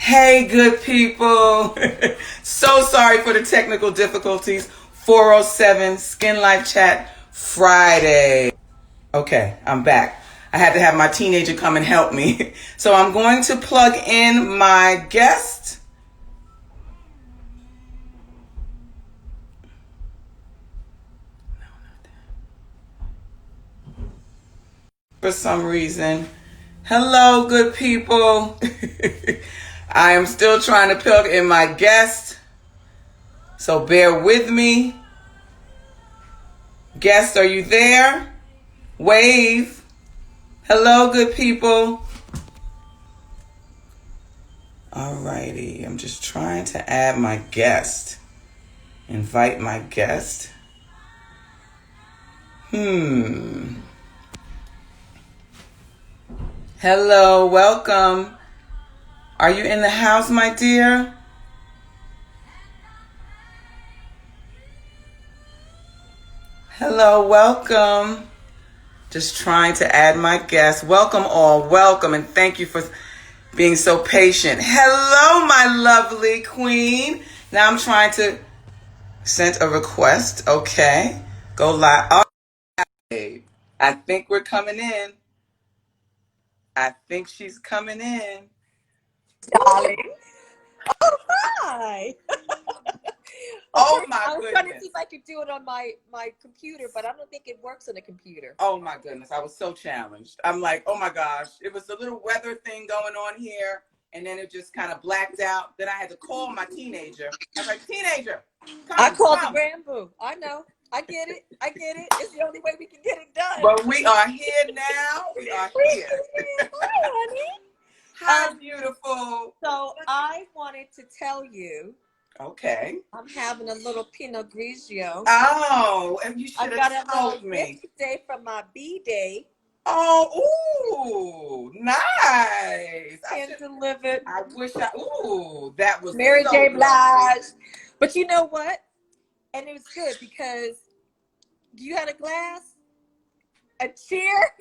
Hey, good people. So sorry for the technical difficulties. 407 Skin Life Chat Friday. Okay, I'm back. I had to have my teenager come and help me. So I'm going to plug in my guest. For some reason. Hello, good people. I am still trying to plug in my guest. So bear with me. Guest, are you there? Wave. Hello, good people. Alrighty, I'm just trying to add my guest. Invite my guest. Hello, welcome. Are you in the house, my dear? Hello, welcome. Just trying to add my guest. Welcome all, welcome, and thank you for being so patient. Hello, my lovely queen. Now I'm trying to send a request. Okay, go live. All right. I think we're coming in. I think she's coming in. Darling. Oh, hi. Oh Okay, my I was trying to goodness. see if I could do it on my computer, but I don't think it works on a computer. Oh my goodness. I was so challenged. I'm like, oh my gosh. It was a little weather thing going on here. And then it just kind of blacked out. Then I had to call my teenager. I was like, teenager, I come, called the come. Rambo. I know. I get it. I get it. It's the only way we can get it done. But we are here now. We are here. Hi, honey. Hi, beautiful. So I wanted to tell you, Okay. I'm having a little Pinot Grigio. Oh, and you I should got have a told little me. gift today from my B-Day. Oh, ooh, nice. Hand delivered. I wish that was Mary so J. lovely. Blige. But you know what? And it was good because you had a glass, a chair.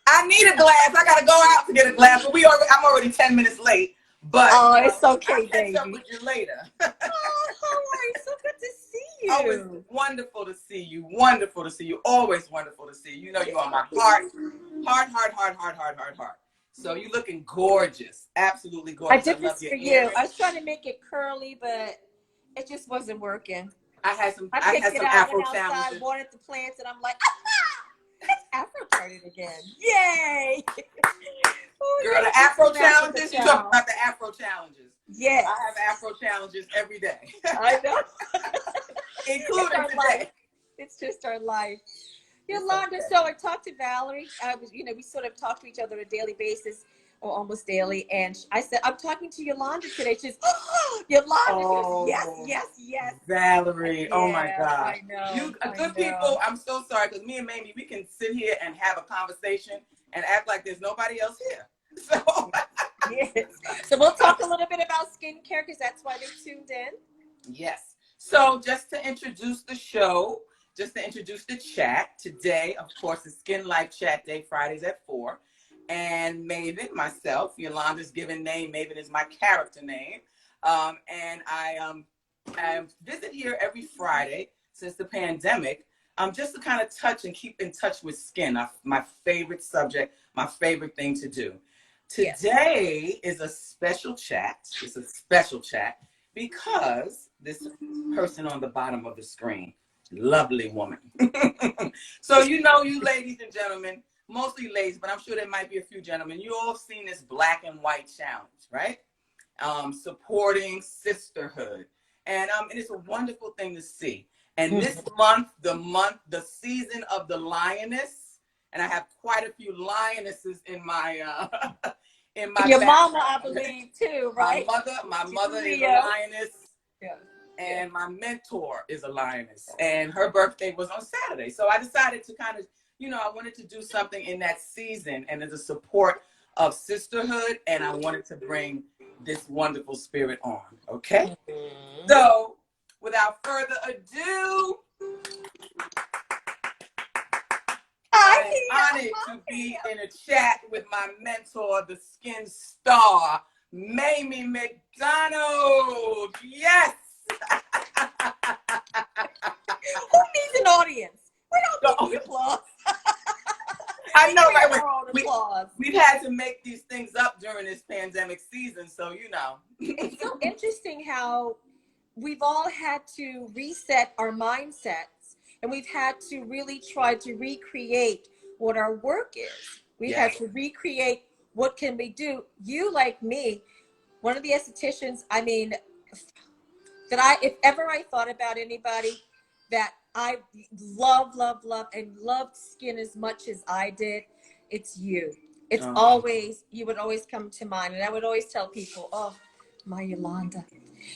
I need a glass. I gotta go out to get a glass. But I'm already 10 minutes late. But It's okay, I'll catch baby. up with you later. Oh, how are you? So good to see you. Always wonderful to see you. Wonderful to see you. Always wonderful to see you. You know you're on my heart. Heart. So you're looking gorgeous. Absolutely gorgeous. I did this for you. I was trying to make it curly, but it just wasn't working. I had some Afro challenges. Outside, watered the plants, and I'm like, it's Afro turning again. Yay! Oh, girl, the Afro challenges. You talk about the Afro challenges. Yes. I have Afro challenges every day. I know. Including today. Life. It's just our life. Yolanda, so I talked to Valerie. We sort of talk to each other on a daily basis, or almost daily. And I said, I'm talking to Yolanda today. She's, Yolanda. Oh, she goes, yes. Valerie, yeah, oh my God. I know. You good people, I'm so sorry because me and Mamie, we can sit here and have a conversation and act like there's nobody else here. So, yes. So we'll talk a little bit about skincare because that's why they tuned in. Yes. So just to introduce the show, just to introduce the chat, today, of course, is Skin Life Chat Day, Fridays at 4. And Maven, myself, Yolanda's given name, Maven is my character name. And I visit here every Friday since the pandemic, just to kind of touch and keep in touch with skin, my favorite subject, my favorite thing to do. Today is a special chat. It's a special chat because this person on the bottom of the screen, lovely woman. So you ladies and gentlemen, mostly ladies, but I'm sure there might be a few gentlemen, you all have seen this black and white challenge, right? Supporting sisterhood. And it's a wonderful thing to see. And this month, the season of the lioness, and I have quite a few lionesses in my your background. mama, I believe, too, right? My mother is a lioness. Yeah. And my mentor is a lioness. And her birthday was on Saturday. So I decided to kind of, I wanted to do something in that season and as a support of sisterhood. And I wanted to bring this wonderful spirit on. Okay? So without further ado, hi, I am honored to be in a chat with my mentor, the skin star, Mamie McDonald. Yes. Who needs an audience? We don't need the applause. I know, right? We've had to make these things up during this pandemic season, so you know. It's so interesting how we've all had to reset our mindsets, and we've had to really try to recreate what our work is. We've had to recreate what can we do. You, like me, one of the estheticians, I mean, if ever I thought about anybody that I love and loved skin as much as I did, it's you. It's always, you would always come to mind. And I would always tell people, oh, my Yolanda.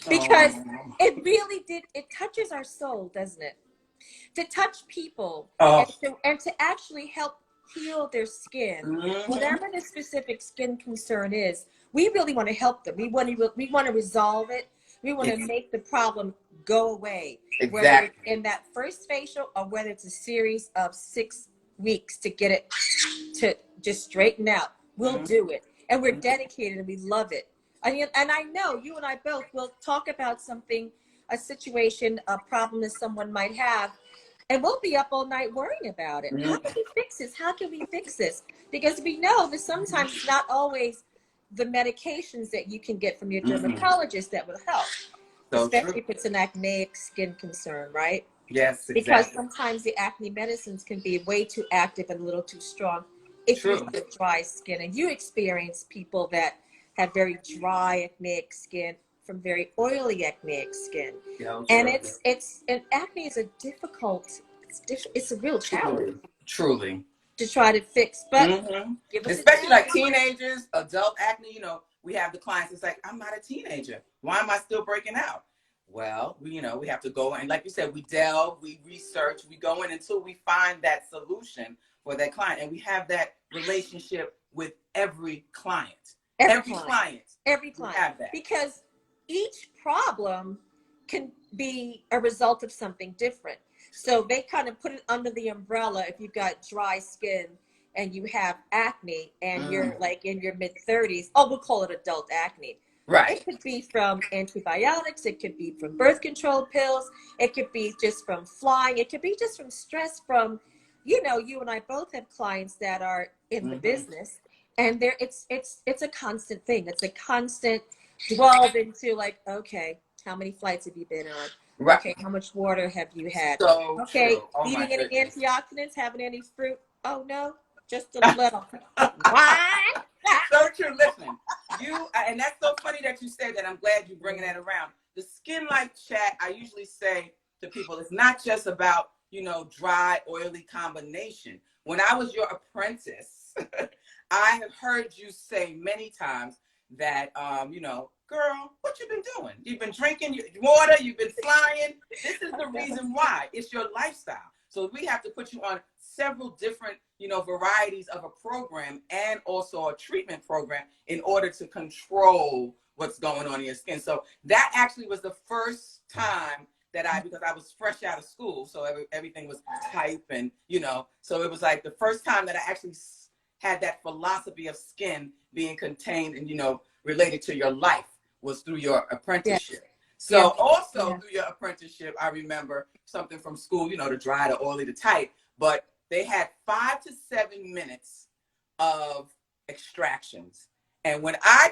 Because it really it touches our soul, doesn't it? To touch people and to actually help heal their skin, whatever the specific skin concern is, we really want to help them. We want to resolve it. We want to make the problem go away, whether it's in that first facial or whether it's a series of 6 weeks to get it to just straighten out. We'll do it, and we're dedicated, and we love it. And I know you and I both will talk about something, a situation, a problem that someone might have, and we'll be up all night worrying about it. How can we fix this? How can we fix this? Because we know that sometimes it's not always the medications that you can get from your dermatologist that will help, especially if it's an acneic skin concern, right? Yes, exactly. Because sometimes the acne medicines can be way too active and a little too strong if you have dry skin. And you experience people that have very dry acneic skin from very oily acneic skin. And and acne is a difficult, it's a real challenge. Truly. To try to fix, but especially like teenagers, adult acne, you know, we have the clients, it's like, I'm not a teenager. Why am I still breaking out? Well, we have to go, and like you said, we delve, we research, we go in until we find that solution for that client. And we have that relationship with every client. Every client. Have that. Because each problem can be a result of something different. So they kind of put it under the umbrella. If you've got dry skin and you have acne and you're like in your mid-30s, we'll call it adult acne. Right. It could be from antibiotics. It could be from birth control pills. It could be just from flying. It could be just from stress from, you know, you and I both have clients that are in the business, and it's a constant thing. It's a constant delve into like, okay, how many flights have you been on? Right. Okay, how much water have you had? So okay, eating any antioxidants, having any fruit? Oh no, just a little. What? So true. Listen, and that's so funny that you said that. I'm glad you're bringing that around. The Skin Life Chat, I usually say to people, it's not just about, you know, dry, oily combination. When I was your apprentice, I have heard you say many times that, you know, girl, what you been doing? You've been drinking water, you've been flying. This is the reason why. It's your lifestyle. So we have to put you on several different, you know, varieties of a program and also a treatment program in order to control what's going on in your skin. So that actually was the first time that because I was fresh out of school, so everything was type and, you know, so it was like the first time that I actually had that philosophy of skin being contained and, you know, related to your life was through your apprenticeship. So also through your apprenticeship, I remember something from school, you know, the dry, the oily, the tight, but they had 5 to 7 minutes of extractions. And when I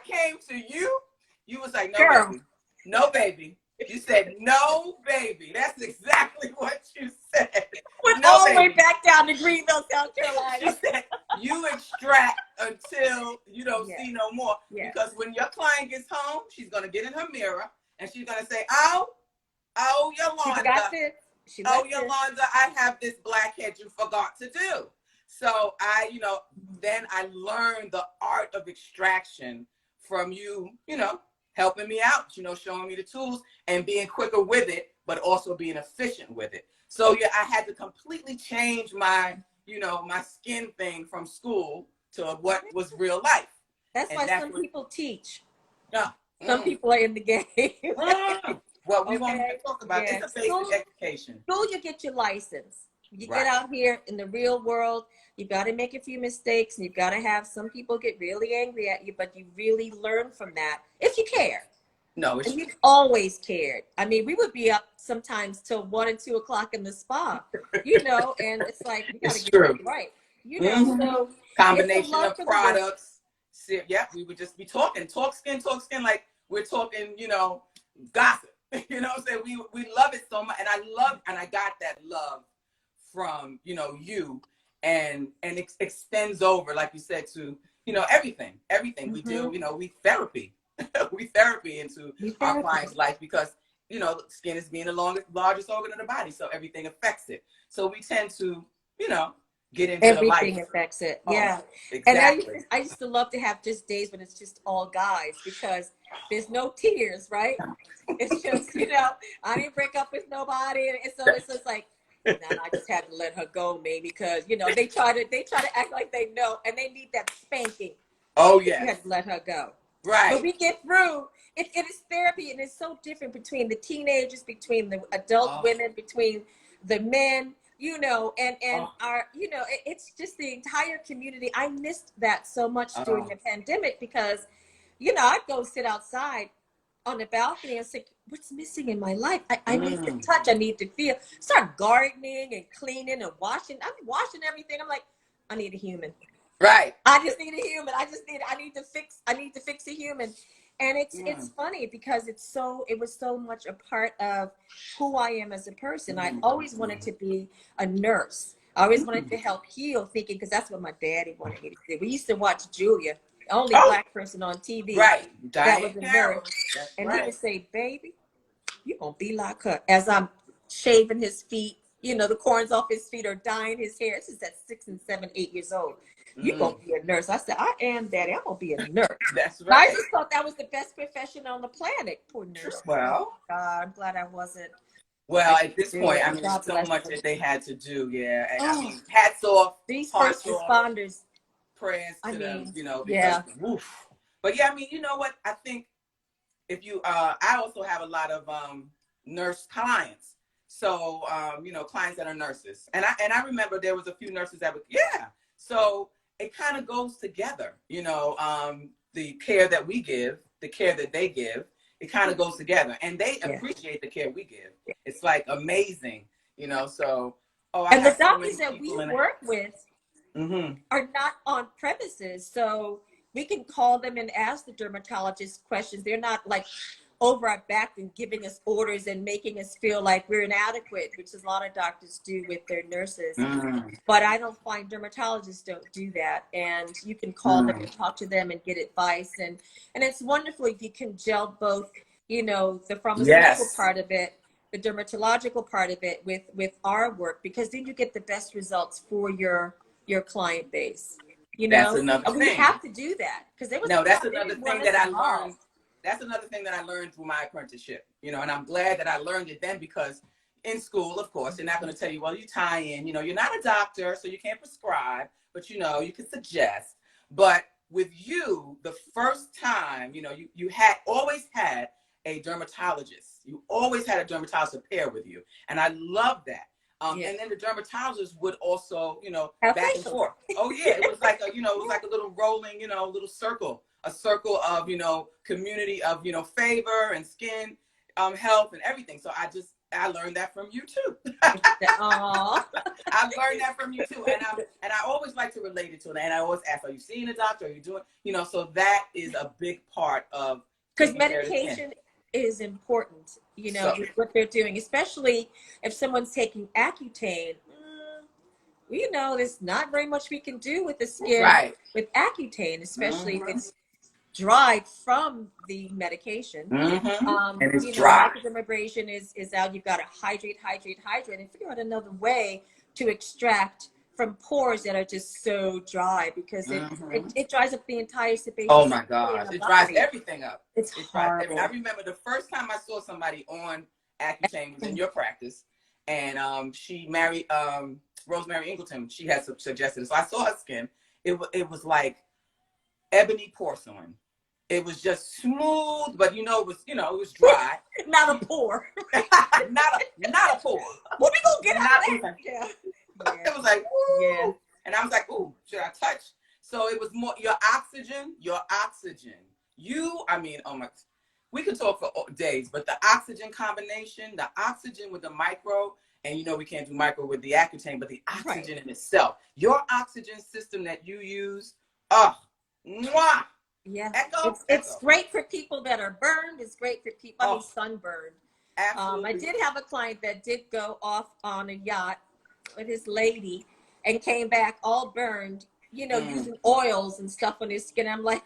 came to you, you was like, no, baby. No, baby. You said, no, baby. That's exactly what you said. Went all the way back down to Greenville, South Carolina. She said, you extract until you don't see no more. Because when your client gets home, she's going to get in her mirror and she's going to say, oh, Yolanda. Yolanda, I have this blackhead you forgot to do. So then I learned the art of extraction from you, you know, helping me out, you know, showing me the tools and being quicker with it, but also being efficient with it. So I had to completely change my, you know, my skin thing from school to what was real life. That's why some people teach. Yeah. Some people are in the game. Well, we won't talk about it. It's a basic education. School, you get your license. You get Right. out here in the real world, you got to make a few mistakes, and you've got to have some people get really angry at you, but you really learn from that if you care. No, it's And we've always cared. I mean, we would be up sometimes till 1 and 2 o'clock in the spa, and it's like, we got to it's get true. that right, Mm-hmm. so it's a Combination love of for the work. products. Yeah, we would just be talking, talk skin, like we're talking, gossip. You know what I'm saying? We love it so much, and I got that love from you, and it extends over, like you said, to everything we do. We therapy, we therapy into our clients' life, because skin is being the largest organ of the body, so everything affects it. So we tend to get into the Everything life. affects it. Oh, Yeah. exactly. And I used to love to have just days when it's just all guys, because there's no tears, right? It's just, I didn't break up with nobody. And so it's just like, and I just had to let her go, maybe, because, they try to act like they know, and they need that spanking. Oh, You yes. had to let her go. Right. But we get through. It is therapy, and it's so different between the teenagers, between the adult women, between the men, and our, it's just the entire community. I missed that so much during the pandemic, because, I'd go sit outside on the balcony and say, what's missing in my life? I need to touch, I need to feel, start gardening and cleaning and washing. I'm washing everything. I'm like, I need a human. Right. I just need a human. I need to fix a human. And it's funny, because it was so much a part of who I am as a person. I always wanted to be a nurse. I always wanted to help heal, thinking, because that's what my daddy wanted me to do. We used to watch Julia, the only black person on TV. Right. That was a nurse. And he would say, baby, you're going to be like her. As I'm shaving his feet, the corns off his feet, or dyeing his hair. This is at 6 and 7, 8 years old. You're going to be a nurse. I said, I am, Daddy. I'm going to be a nurse. That's right. I just thought that was the best profession on the planet. Poor nurse. Well, oh, God, I'm glad I wasn't. Well, at this point, I mean, there's so much that they had to do. Yeah. And I mean, hats off. These first responders. Prayers to them, because, woof. But yeah, I mean, you know what? I think if you, I also have a lot of nurse clients. So, clients that are nurses. And I remember there was a few nurses that would, So it kind of goes together, the care that we give, the care that they give, it kind of goes together, and they appreciate the care we give. It's like amazing, so. And the doctors that we work with are not on premises, so we can call them and ask the dermatologist questions. They're not like over our back and giving us orders and making us feel like we're inadequate, which a lot of doctors do with their nurses. But I don't find dermatologists don't do that. And you can call them and talk to them and get advice. And it's wonderful if you can gel both, the pharmaceutical part of it, the dermatological part of it with our work, because then you get the best results for your client base. That's another thing. We have to do that, because that's another thing that I learned. That's another thing that I learned through my apprenticeship, and I'm glad that I learned it then, because in school, of course, they're not going to tell you, well, you tie in, you're not a doctor, so you can't prescribe, but you can suggest. But with you, the first time, you had always had a dermatologist. You always had a dermatologist to pair with you. And I love that. And then the dermatologist would also, back and forth. Oh yeah, it was like it was like a little rolling, little circle, a circle of, community of, favor and skin health and everything. So I learned that from you too. I learned that from you too, and I always like to relate it to it. And I always ask, are you seeing a doctor? Are you doing, so that is a big part of, because medication is important, with what they're doing, especially if someone's taking Accutane. There's not very much we can do with the skin with Accutane, especially if it's dried from the medication. And it's dry. Microdermabrasion is out. You've got to hydrate, and figure out another way to extract from pores that are just so dry, because it dries up the entire sebaceous. Oh my gosh, it dries everything up. It dries everything. I remember the first time I saw somebody on Accutane was in your practice, and she married Rosemary Ingleton. She had suggested it. So I saw her skin. It was like ebony porcelain. It was just smooth, but it was dry. Not a pore. not a pore. What we gonna get out of that? Yeah. It was like, Yeah. woo. And I was like, ooh, should I touch? So it was more your oxygen. I mean, oh my, we could talk for days, but the oxygen combination, the oxygen with the micro, and we can't do micro with the Accutane, but the oxygen in itself, your oxygen system that you use, mwah, Yeah. echo, It's echo. great for people that are burned. It's great for people, I mean, Oh, sunburned. I absolutely. did have a client that did go off on a yacht with his lady and came back all burned, using oils and stuff on his skin. I'm like,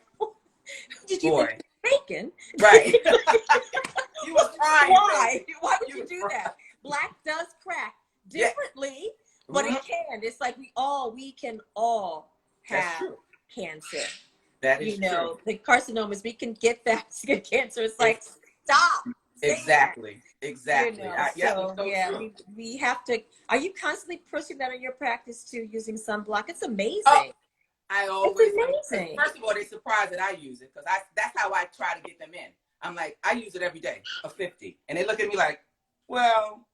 did you think Boy, it was bacon? right. You was frying. Why? Baby. Why would You you was do frying. that? Black does crack Yeah. differently, but it can. It's like we can all That's have true. cancer. That is true. The carcinomas, we can get that skin cancer. It's like, stop saying Exactly. that. Exactly. Yeah, it's so Yeah, true. we have to. Are you constantly pushing that in your practice too, using sunblock? It's amazing. Oh, I always, it's amazing. first of all, they're surprised that I use it because that's how I try to get them in. I'm like, I use it every day, a 50. And they look at me like, well,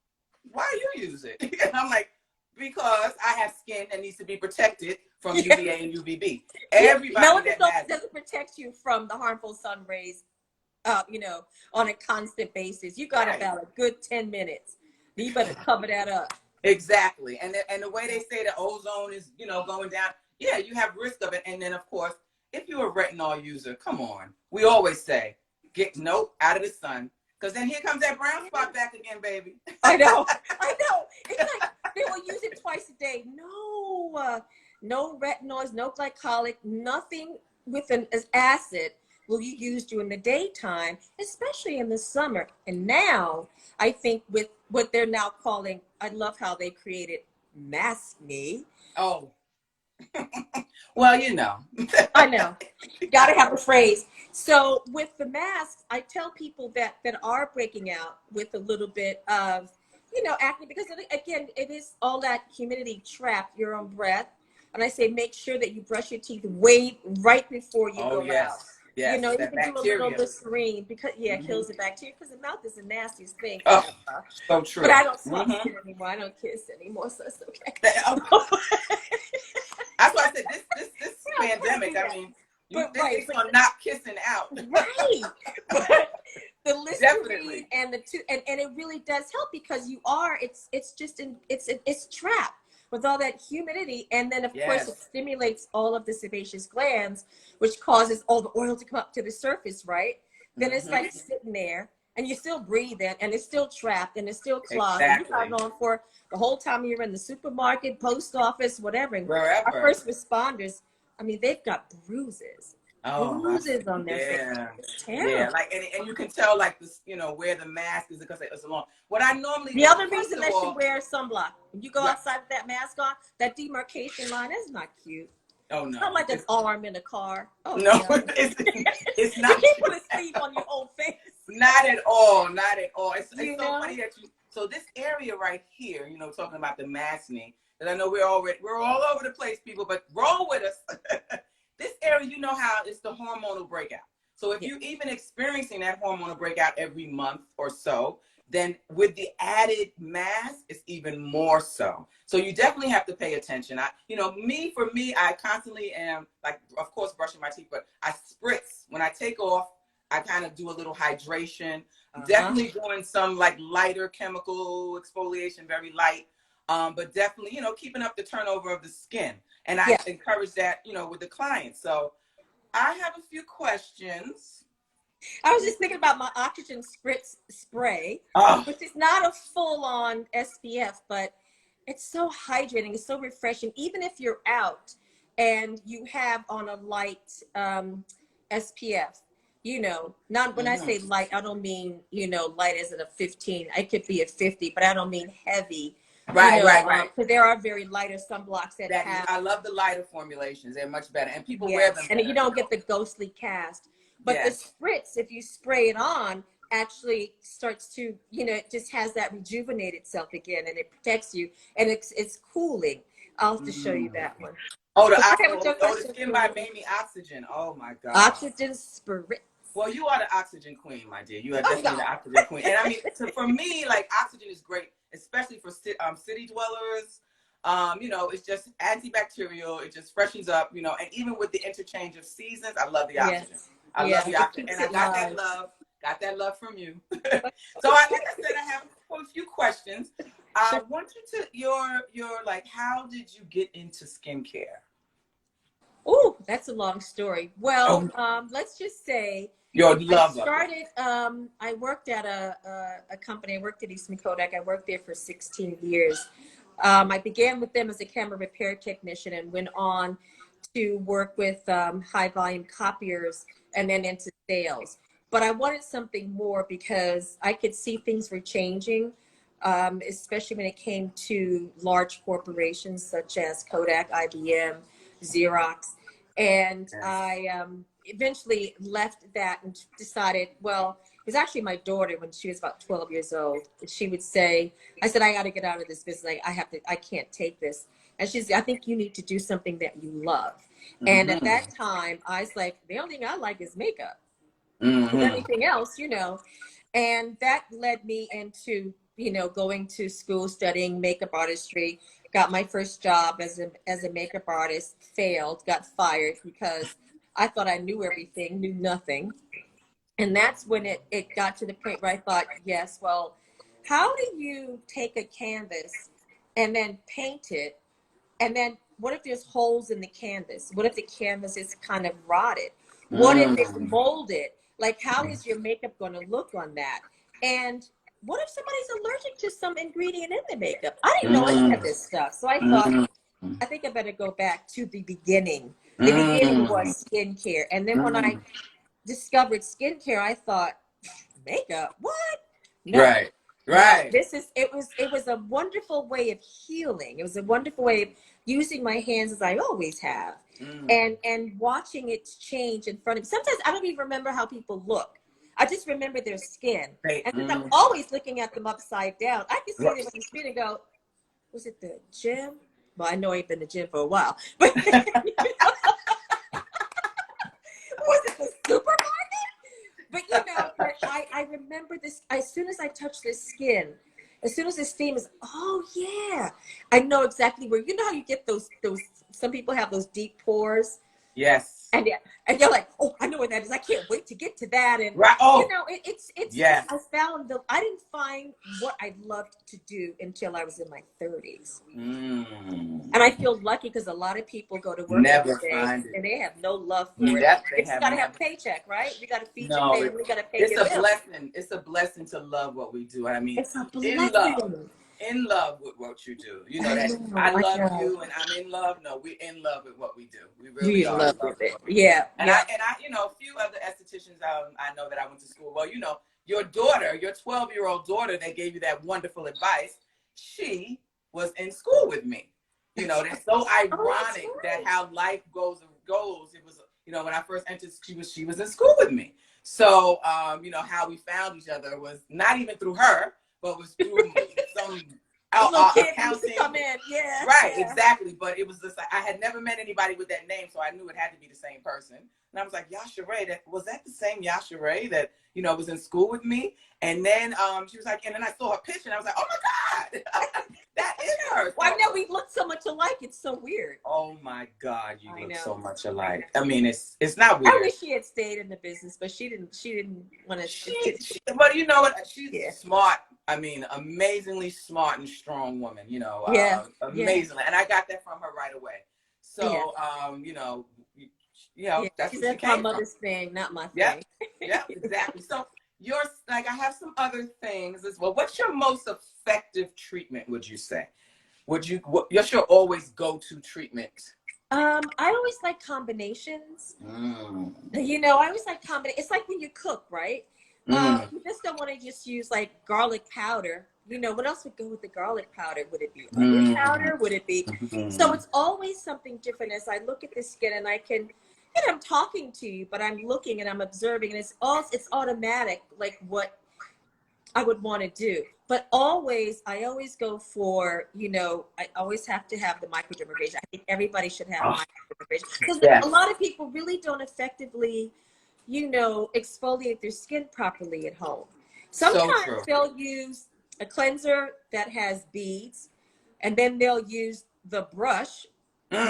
why you use it? And I'm like, because I have skin that needs to be protected from UVA and UVB. Everybody that has doesn't protect you from the harmful sun rays, on a constant basis. You got about a good 10 minutes. You better cover that up. Exactly. And the way they say the ozone is, going down, yeah, you have risk of it. And then, of course, if you're a retinol user, come on. We always say, get out of the sun. Because then here comes that brown spot back again, baby. I know. It's like they will use it twice a day. No retinoids, no glycolic, nothing with an acid will you use during the daytime, especially in the summer. And now, I think with what they're now calling, I love how they created mask me. Oh. Well, I know. Got to have a phrase. So with the masks, I tell people that are breaking out with a little bit of, acne, because again, it is all that humidity trapped your own breath. And I say, make sure that you brush your teeth right before you go out. Yes, You that can bacteria. do a little Listerine because it kills the bacteria, because the mouth is the nastiest thing. Oh, so true. But I don't swap skin anymore. I don't kiss anymore, so it's okay. That's why I said this pandemic. I mean, think on not kissing out. Right. But the Listerine and the and it really does help, because it's trapped with all that humidity, and then of course it stimulates all of the sebaceous glands, which causes all the oil to come up to the surface, right? Then it's like sitting there, and you're still breathing, and it's still trapped, and it's still clogged. And you got it on for the whole time you're in the supermarket, post office, whatever. And wherever. Our first responders, I mean, they've got bruises. Oh, bruises on their face. It's terrible. Yeah, like and you can tell like this, where the mask is, because it's long. What I normally the other reason that you wear sunblock, when you go outside with that mask on, that demarcation line is not cute. Oh no, it's not like an arm in a car. Oh no, it's not. You can't put a sleeve on your whole face. Not at all. Not at all. It's so funny that you. So this area right here, talking about the masking, that I know we're all over the place, people, but roll with us. This area, how it's the hormonal breakout. So if you're even experiencing that hormonal breakout every month or so, then with the added mask, it's even more so. So you definitely have to pay attention. For me, I constantly am, like, of course, brushing my teeth, but I spritz. When I take off, I kind of do a little hydration. Definitely doing some like lighter chemical exfoliation, very light. But definitely, keeping up the turnover of the skin. And I encourage that, with the clients. So I have a few questions. I was just thinking about my oxygen spritz spray, which is not a full-on SPF, but it's so hydrating. It's so refreshing. Even if you're out and you have on a light SPF, not when I say light, I don't mean, light as in a 15. I could be a 50, but I don't mean heavy. Right. Because there are very lighter sunblocks that have. I love the lighter formulations. They're much better, and people wear them. And you don't get the ghostly cast. But the spritz, if you spray it on, actually starts to, it just has that rejuvenate itself again, and it protects you, and it's cooling. I'll have to show you that one. Oh, the Skin by Mamie Oxygen. Oh my God. Oxygen spritz. Well, you are the oxygen queen, my dear. You are definitely the oxygen queen. And I mean, for me, like, oxygen is great, especially for city dwellers. You know, it's just antibacterial. It just freshens up, you know, and even with the interchange of seasons, I love the oxygen. Yes. I love Yeah. the It oxygen. keeps And I it live. got that love from you. So like I said, I have a few questions. I Sure. want you to, your like, how did you get into skincare? Oh, that's a long story. Well, Oh, let's just say your I love of it. started, I worked at a company. I worked at Eastman Kodak. I worked there for 16 years. I began with them as a camera repair technician and went on to work with high volume copiers and then into sales. But I wanted something more because I could see things were changing, especially when it came to large corporations such as Kodak, IBM, Xerox. And Yes. I eventually left that and decided, well, it was actually my daughter when she was about 12 years old. She would say, I said, I got to get out of this business. I can't take this. And she's, I think you need to do something that you love. And at Mm-hmm. that time, I was like, the only thing I like is makeup. Because Mm-hmm. anything else, you know. And that led me into, you know, going to school, studying makeup artistry. Got my first job as a makeup artist, failed, got fired because I thought I knew everything, knew nothing. And that's when it got to the point where I thought, yes, well, how do you take a canvas and then paint it, and then what if there's holes in the canvas? What if the canvas is kind of rotted? What if it's Mm. molded? Like, how is your makeup going to look on that? And what if somebody's allergic to some ingredient in the makeup? I didn't know any of Mm. this stuff. So I thought, Mm. I think I better go back to the beginning. The beginning Mm. was skincare. And then when I Mm. discovered skincare, I thought, makeup? What? No. Right. No, Right. it was a wonderful way of healing. It was a wonderful way of using my hands as I always have, Mm. and watching it change in front of me. Sometimes I don't even remember how people look. I just remember their skin. Right. And since I'm Mm. always looking at them upside down, I can see Right. them on the street and go, was it the gym? Well, I know I ain't been to the gym for a while, but was it the supermarket? But you know, but I remember this as soon as I touch the skin, as soon as the steam is, oh yeah, I know exactly where. You know how you get those. Some people have those deep pores, Yes. and yeah, and you're like, oh, I know where that is. I can't wait to get to that. And Right. you Oh, know, it's just yes. I didn't find what I loved to do until I was in my 30s. Mm. And I feel lucky because a lot of people go to work every Never day find it. and they have no love for it. Yep. They They just have got to have never. a paycheck, right? You got to feed your No. family, got to pay It's your a bills. blessing. It's a blessing to love what we do. I mean, It's a in love. blessing. In love with what you do. You know I that know, I I love know. you and I'm in love. No, we're in love with what we do. We really You are in love love with it. what we do. Yeah, And yeah. you know, a few other estheticians I know that I went to school. Well, you know, your daughter, your 12-year-old daughter that gave you that wonderful advice, she was in school with me. You know, that's so Oh, that's ironic that right. how life goes. It was, you know, when I first entered, she was in school with me. So you know, how we found each other was not even through her, but was through some The little kid that used to accounting. come in. Yeah, Right, yeah. exactly. But it was just like I had never met anybody with that name, so I knew it had to be the same person. And I was like, Yasha Ray, that was that the same Yasha Ray that, you know, was in school with me? And then she was like, and then I saw her picture and I was like, oh my God, that is her. Well, I So, know we look so much alike. It's so weird. oh my God, you I look know. so much alike. I mean, it's not I weird. wish she had stayed in the business, but she didn't. She didn't want to. But you know what? She's Yeah, smart. I mean, amazingly smart and strong woman, you know, yeah, yeah, amazingly. And I got that from her right away. yeah. So, Yeah, that's she where she said my came from. mother's thing, not my Yep. thing. Yep. Exactly. So yours, like, I have some other things as well. What's your most effective treatment, would you say? What's your always go-to treatment? I always like combinations. Mm. You know, I always like combination. It's like when you cook, right? Mm. You just don't want to just use like garlic powder. You know, what else would go with the garlic powder? Would it be onion Mm. powder? Would it be? So Mm. it's always something different as I look at the skin and I can, and I'm talking to you, but I'm looking and I'm observing, and it's automatic, like what I would want to do. But I always go for, you know, I always have to have the microdermabrasion. I think everybody should have Oh, microdermabrasion because a yes. lot of people really don't effectively, you know, exfoliate their skin properly at home. So Sometimes true. they'll use a cleanser that has beads, and then they'll use the brush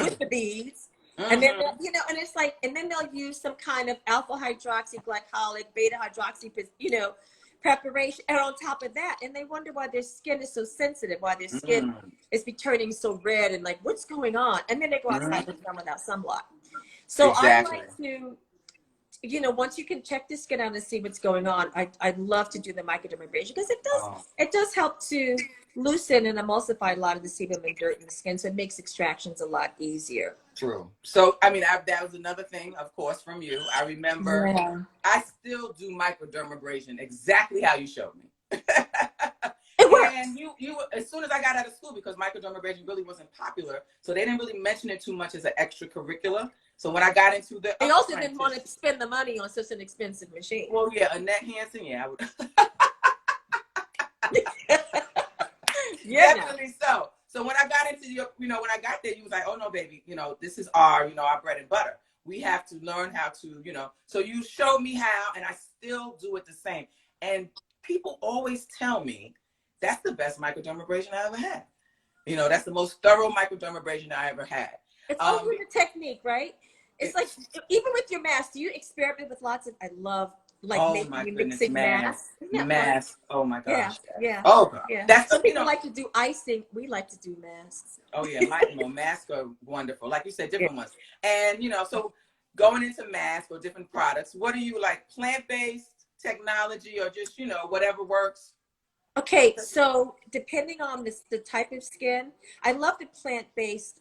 with the beads. And then, Mm-hmm. you know, and it's like, and then they'll use some kind of alpha hydroxyglycolic, beta hydroxy, you know, preparation. And on top of that, and they wonder why their skin is so sensitive, why their skin Mm-hmm. is be turning so red and like, what's going on? And then they go outside Mm-hmm. with sun without sunblock. So I Exactly. like to, you know, once you can check the skin out and see what's going on, I'd love to do the microdermabrasion because Oh, it does help to loosen and emulsify a lot of the sebum and dirt in the skin, so it makes extractions a lot easier. true. So, I mean, that was another thing, of course, from you. I remember Yeah. I still do microdermabrasion exactly how you showed me. It And works. you, as soon as I got out of school, because microdermabrasion really wasn't popular, so they didn't really mention it too much as an extracurricular. So when I got into the They also didn't want apprentice, to spend the money on such an expensive machine. well, yeah, Annette Hansen, yeah, I would. Yeah. Definitely so. So when I got into your, you know, when I got there, you was like, oh no, baby, you know, this is our, you know, our bread and butter. We have to learn how to, you know. So you showed me how, and I still do it the same. And people always tell me that's the best microdermabrasion I ever had. You know, that's the most thorough microdermabrasion I ever had. It's also Um, the technique, right? It's like, it's, even with your mask, do you experiment with lots of, I love like oh making my you goodness, mixing masks. Isn't that fun? mask. Oh my Yeah, gosh. yeah, Oh God. yeah. That's, Some you people know, like to do icing. We like to do masks. oh yeah, no, masks are wonderful. Like you said, Yeah. different ones. And you know, so going into masks or different products, what do you like? Plant-based technology or just, you know, whatever works? Okay, so depending on the type of skin, I love the plant-based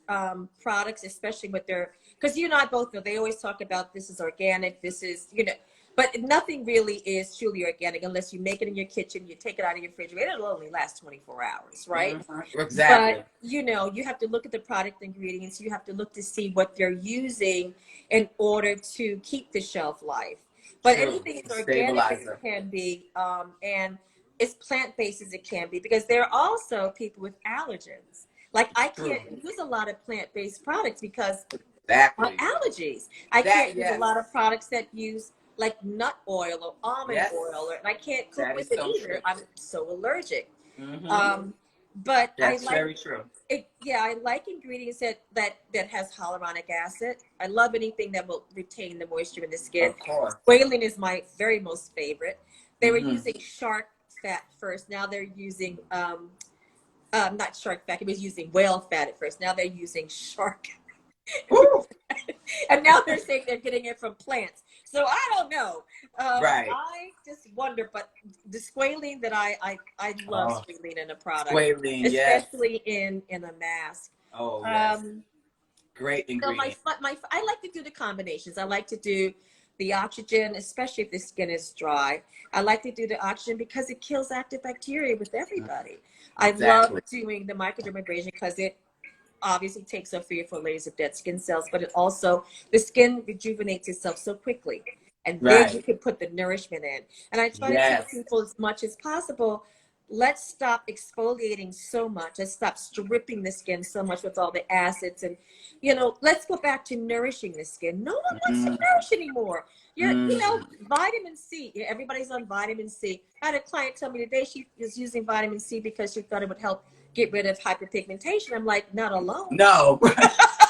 products, especially with their, because you and I both know they always talk about this is organic, this is, you know, but nothing really is truly organic unless you make it in your kitchen, you take it out of your refrigerator, it'll only last 24 hours, right? Exactly. But, you know, you have to look at the product ingredients, you have to look to see what they're using in order to keep the shelf life. But True. anything as organic as it Stabilizer. can be, and as plant-based as it can be, because there are also people with allergens. Like I True. can't use a lot of plant-based products because of Exactly. allergies. I That, can't use a yes. lot of products that use like nut oil or almond Yes. oil, and I can't cook That is with it so either. true. I'm so allergic. Mm-hmm. Um, but I That's like very true. it. Yeah, I like ingredients that has hyaluronic acid. I love anything that will retain the moisture in the skin. Of course. Squalene is my very most favorite. They were Mm-hmm. using shark fat first. Now they're using not shark fat. It was using whale fat at first. Now they're using shark, and now they're saying they're getting it from plants. So I don't know. Right. I just wonder. But the squalene that I love Oh, squalene in a product, squalene, yes. especially in a mask. Oh, yes. Um, Great so ingredient. I like to do the combinations. I like to do the oxygen, especially if the skin is dry. I like to do the oxygen because it kills active bacteria with everybody. I love Exactly. doing the microdermabrasion because it obviously takes off 3 or 4 layers of dead skin cells, but it also, the skin rejuvenates itself so quickly. And then you Right. can put the nourishment in. And I try to tell Yes. people as much as possible, let's stop exfoliating so much. Let's stop stripping the skin so much with all the acids. And, you know, let's go back to nourishing the skin. No one wants to Mm, nourish anymore. You know, mm. vitamin C. Everybody's on vitamin C. I had a client tell me today she was using vitamin C because she thought it would help get rid of hyperpigmentation. I'm like, not alone. No.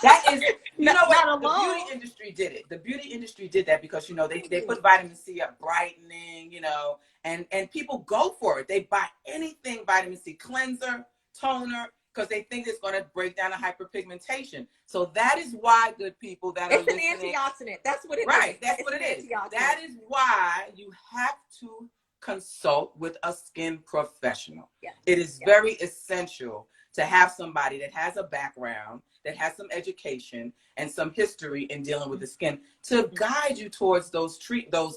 That is, you know what? Not The beauty alone. industry did it. The beauty industry did that because, you know, they put vitamin C up brightening, you know, and people go for it. They buy anything vitamin C cleanser, toner, because they think it's going to break down the hyperpigmentation. So that is why, good people that are It's an listening, antioxidant. That's what it is. right, that's It's what an it is. antioxidant. That is why you have to consult with a skin professional. Yeah. It is Yeah. very essential to have somebody that has a background, that has some education and some history in dealing with the skin to guide you towards those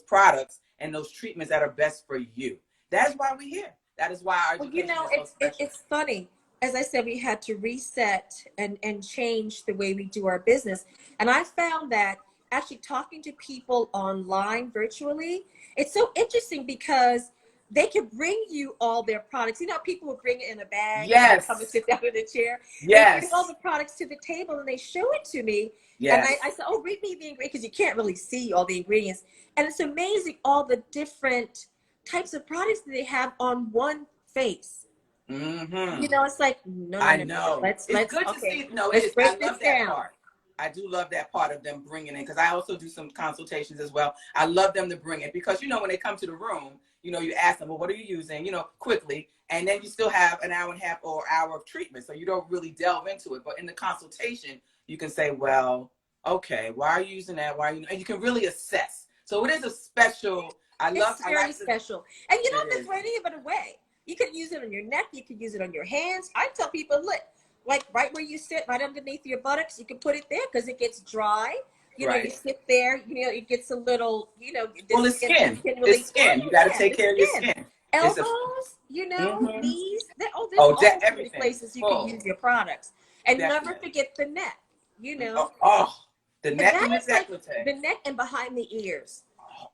products and those treatments that are best for you. That is why we're here. That is why our Well, you education know, is so special. it's funny. As I said, we had to reset and change the way we do our business. And I found that actually talking to people online virtually, it's so interesting because they can bring you all their products. You know, people will bring it in a bag and they come and Yes. sit down in a chair. They bring all Yes. the products to the table and they show it to me. And Yes. I said, oh, read me the ingredients, because you can't really see all the ingredients. And it's amazing all the different types of products that they have on one face. Mm-hmm. You know, it's like, no, no, I no, no. know. Let's It's good to okay. see. No, it Let's is. I break this love that down. part. I do love that part of them bringing it, because I also do some consultations as well. I love them to bring it, because, when they come to the room, you ask them, well, what are you using, quickly. And then you still have an hour and a half or hour of treatment. So you don't really delve into it. But in the consultation, you can say, well, okay, why are you using that? Why are you, and you can really assess. So it is a special, It's I very like the, special. And you don't it have to is. throw any of it away. You can use it on your neck. You can use it on your hands. I tell people, look, like right where you sit, right underneath your buttocks, you can put it there because it gets dry. You know, you Right. sit there, it gets a little, Well, the it's skin. skin It's really, skin. You got to yeah, take the care of your skin. skin. It's a, Elbows, mm-hmm. knees. There's Oh, all sorts of everything. places you can Full. use your products. And never Definitely. forget the neck, Oh, the And neck that and the is like décolleté. the neck and behind the ears. Oh,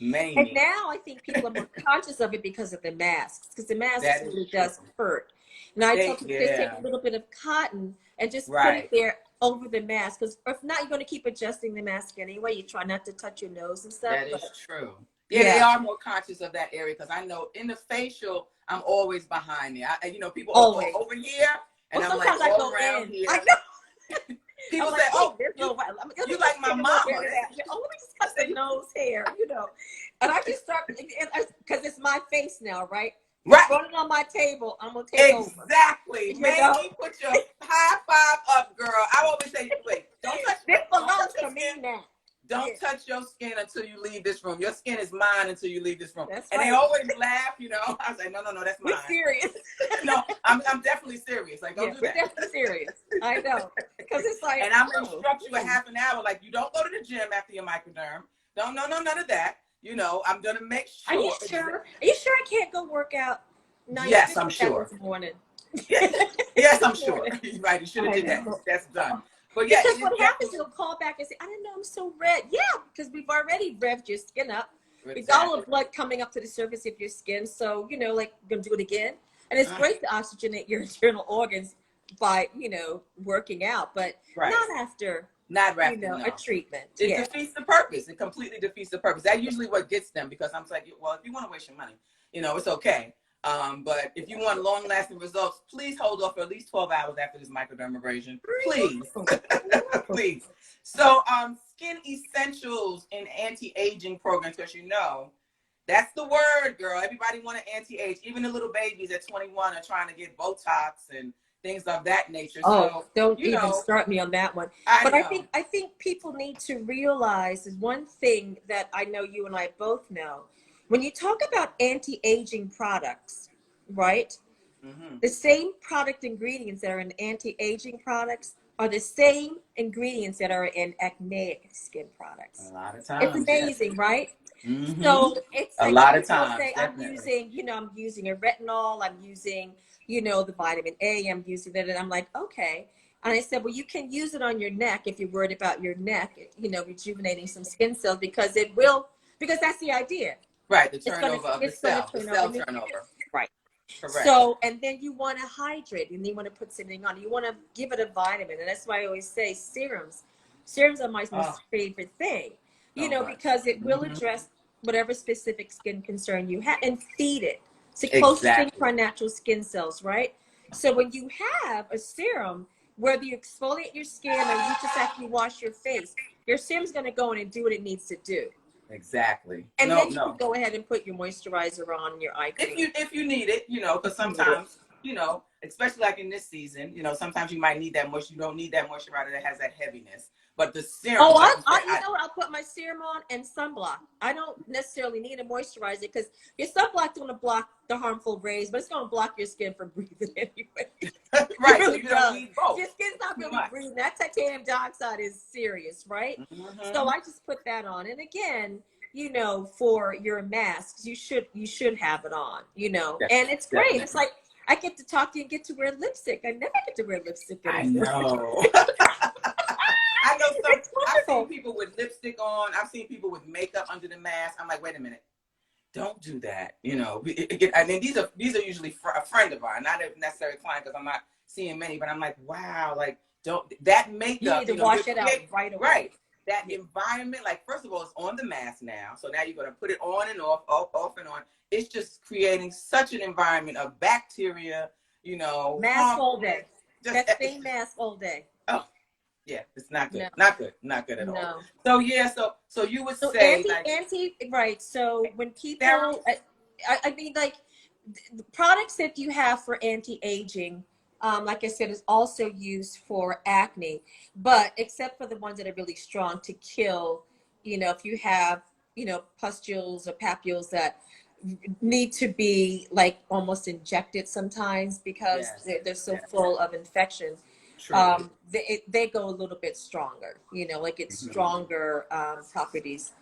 And Mamie. now I think people are more conscious of it because of the masks, because the masks That is really true. does hurt. And I tell people just take Yeah. a little bit of cotton and just put it Right. there over the mask, because if not, you're going to keep adjusting the mask anyway. You try not to touch your nose and stuff. That is But true. Yeah, they are more conscious of that area, because I know in the facial, I'm always behind there. People always. over here, and Well, I'm like sometimes I all go around in. here. I know. People I'm say, like, "Oh, there's you, no way. Let me you just like my get a little bit mama." of that. Oh, let me just touch the nose hair. And I just start, because it's my face now, right? Right. Throw it on my table. I'm gonna take over. Exactly. Mamie, put your high five up, girl. I always say, wait, don't touch This belongs your to me skin. now. Don't touch your skin until you leave this room. Your skin is mine until you leave this room. That's and right. They always laugh, I was like, no, that's mine. We're serious. No, I'm definitely serious. Like, don't do that. We're definitely serious. I know. Because it's like, and I'm gonna instruct you a half an hour. Like, you don't go to the gym after your microderm. No, none of that. I'm gonna make sure. Are you sure? Are you sure I can't go work out? No, yes, I'm sure. This morning. yes, I'm sure. Right, you should have did that. That's done. But yeah, because what happens, you'll call back and say, I didn't know I'm so red. Yeah, because we've already revved your skin up. Exactly. It's all the blood coming up to the surface of your skin. So, like, you're going to do it again. And it's great to oxygenate your internal organs by, working out, but not after a treatment. It defeats the purpose. It completely defeats the purpose. That's usually what gets them, because I'm like, well, if you want to waste your money, it's okay. But if you want long-lasting results, please hold off for at least 12 hours after this microdermabrasion. Please. Please. So skin essentials in anti-aging programs, because that's the word, girl. Everybody want to anti-age. Even the little babies at 21 are trying to get Botox and things of that nature. Oh, so, don't even start me on that one. But I think people need to realize is one thing that I know you and I both know. When you talk about anti-aging products, right? Mm-hmm. The same product ingredients that are in anti-aging products are the same ingredients that are in acneic skin products. A lot of times. It's amazing, right? Mm-hmm. So it's like a lot of times. Say, I'm using a retinol, I'm using, the vitamin A, I'm using it, and I'm like, okay. And I said, well, you can use it on your neck if you're worried about your neck, rejuvenating some skin cells, because that's the idea. Right, the turnover of the cell, the cell turnover. Right. Correct. So, and then you want to hydrate, and you want to put something on. You want to give it a vitamin, and that's why I always say serums. Serums are my most favorite thing, because it will address whatever specific skin concern you have and feed it. It's close to our natural skin cells, right? So when you have a serum, whether you exfoliate your skin or you just actually wash your face, your serum's going to go in and do what it needs to do. Exactly. And then you can go ahead and put your moisturizer on your eye cream. If you need it, because sometimes, especially like in this season, sometimes you might need that moisture. You don't need that moisturizer that has that heaviness. But the serum. Oh, I'll put my serum on and sunblock. I don't necessarily need a moisturizer, because your sunblock going to block the harmful rays, but it's going to block your skin from breathing anyway. Right. Really, so you don't need both. Your skin's not really breathing. That titanium dioxide is serious, right? Mm-hmm. So I just put that on. And again, for your masks, you should have it on, Yes, and it's great. Definitely. It's like I get to talk to you and get to wear lipstick. I never get to wear lipstick anymore. I know. I know I've seen people with lipstick on. I've seen people with makeup under the mask. I'm like, wait a minute. Don't do that. I mean, these are usually a friend of ours, not necessarily a client, because I'm not seeing many, but I'm like, wow, like, that makeup. You need to wash it out right away. Right. that environment, like first of all, it's on the mask now. So now you're going to put it on and off and on. It's just creating such an environment of bacteria, Mask all day. Just That same mask all day. Oh, yeah, it's not good. No. Not good at all. No. So yeah, so you would So say right. So when people, serums? I mean, like the products that you have for anti-aging, like I said, is also used for acne, but except for the ones that are really strong to kill, if you have, pustules or papules that need to be like almost injected sometimes because they're so full of infection. True. They go a little bit stronger, like it's stronger properties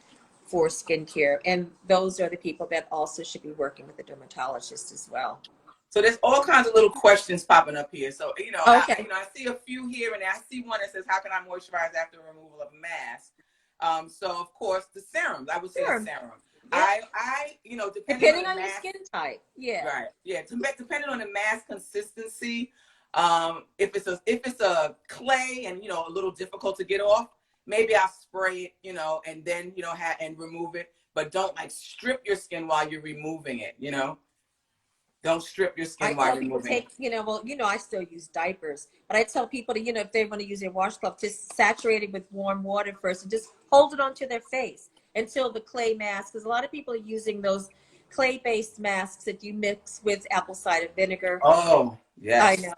for skincare. And those are the people that also should be working with a dermatologist as well. So there's all kinds of little questions popping up here. So, Okay. I see a few here, and I see one that says, how can I moisturize after removal of a mask? So of course the serums, I would say a serum. Yep. Depending on your skin type. Yeah. Right. Yeah. Depending on the mask consistency, if it's a clay and a little difficult to get off, maybe I'll spray it, and then and remove it. But don't like strip your skin while you're removing it. Don't strip your skin while you're removing it. I still use diapers, but I tell people to, if they want to use their washcloth, just saturate it with warm water first and just hold it onto their face until the clay mask, because a lot of people are using those clay-based masks that you mix with apple cider vinegar. Oh, yes. I know.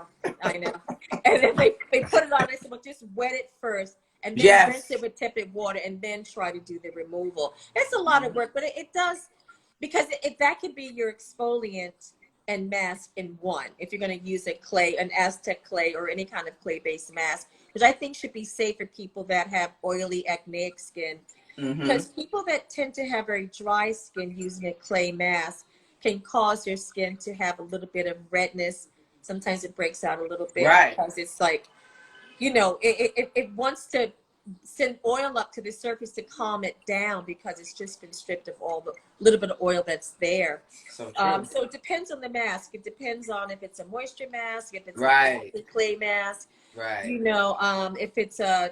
And then they put it on, I said, well, just wet it first and then rinse it with tepid water and then try to do the removal. It's a lot of work, but it does, because that could be your exfoliant and mask in one. If you're going to use an Aztec clay or any kind of clay-based mask, which I think should be safe for people that have oily, acneic skin. Because people that tend to have very dry skin using a clay mask can cause their skin to have a little bit of redness. Sometimes it breaks out a little bit because it's like, it wants to send oil up to the surface to calm it down because it's just been stripped of all the little bit of oil that's there. So it depends on the mask. It depends on if it's a moisture mask, if it's a clay mask. If it's a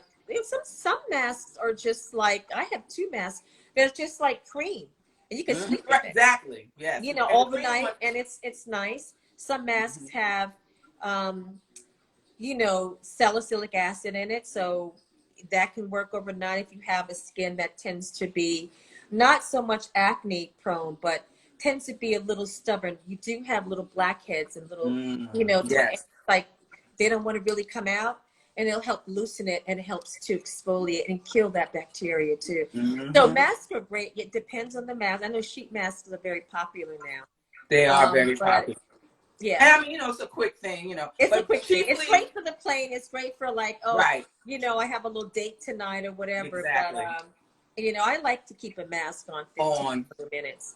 some masks are just like, I have 2 masks. They're just like cream, and you can sleep with it. Exactly. Yes. Overnight, and it's nice. Some masks have, salicylic acid in it, so that can work overnight if you have a skin that tends to be not so much acne prone, but tends to be a little stubborn. You do have little blackheads and little, like they don't want to really come out. And it'll help loosen it, and it helps to exfoliate and kill that bacteria too. So masks are great. It depends on the mask. I know sheet masks are very popular now. They are very popular. Yeah. And I mean, it's a quick thing, It's a quick thing. It's great for the plane. It's great for like, I have a little date tonight or whatever. Exactly. But, I like to keep a mask on 15 minutes.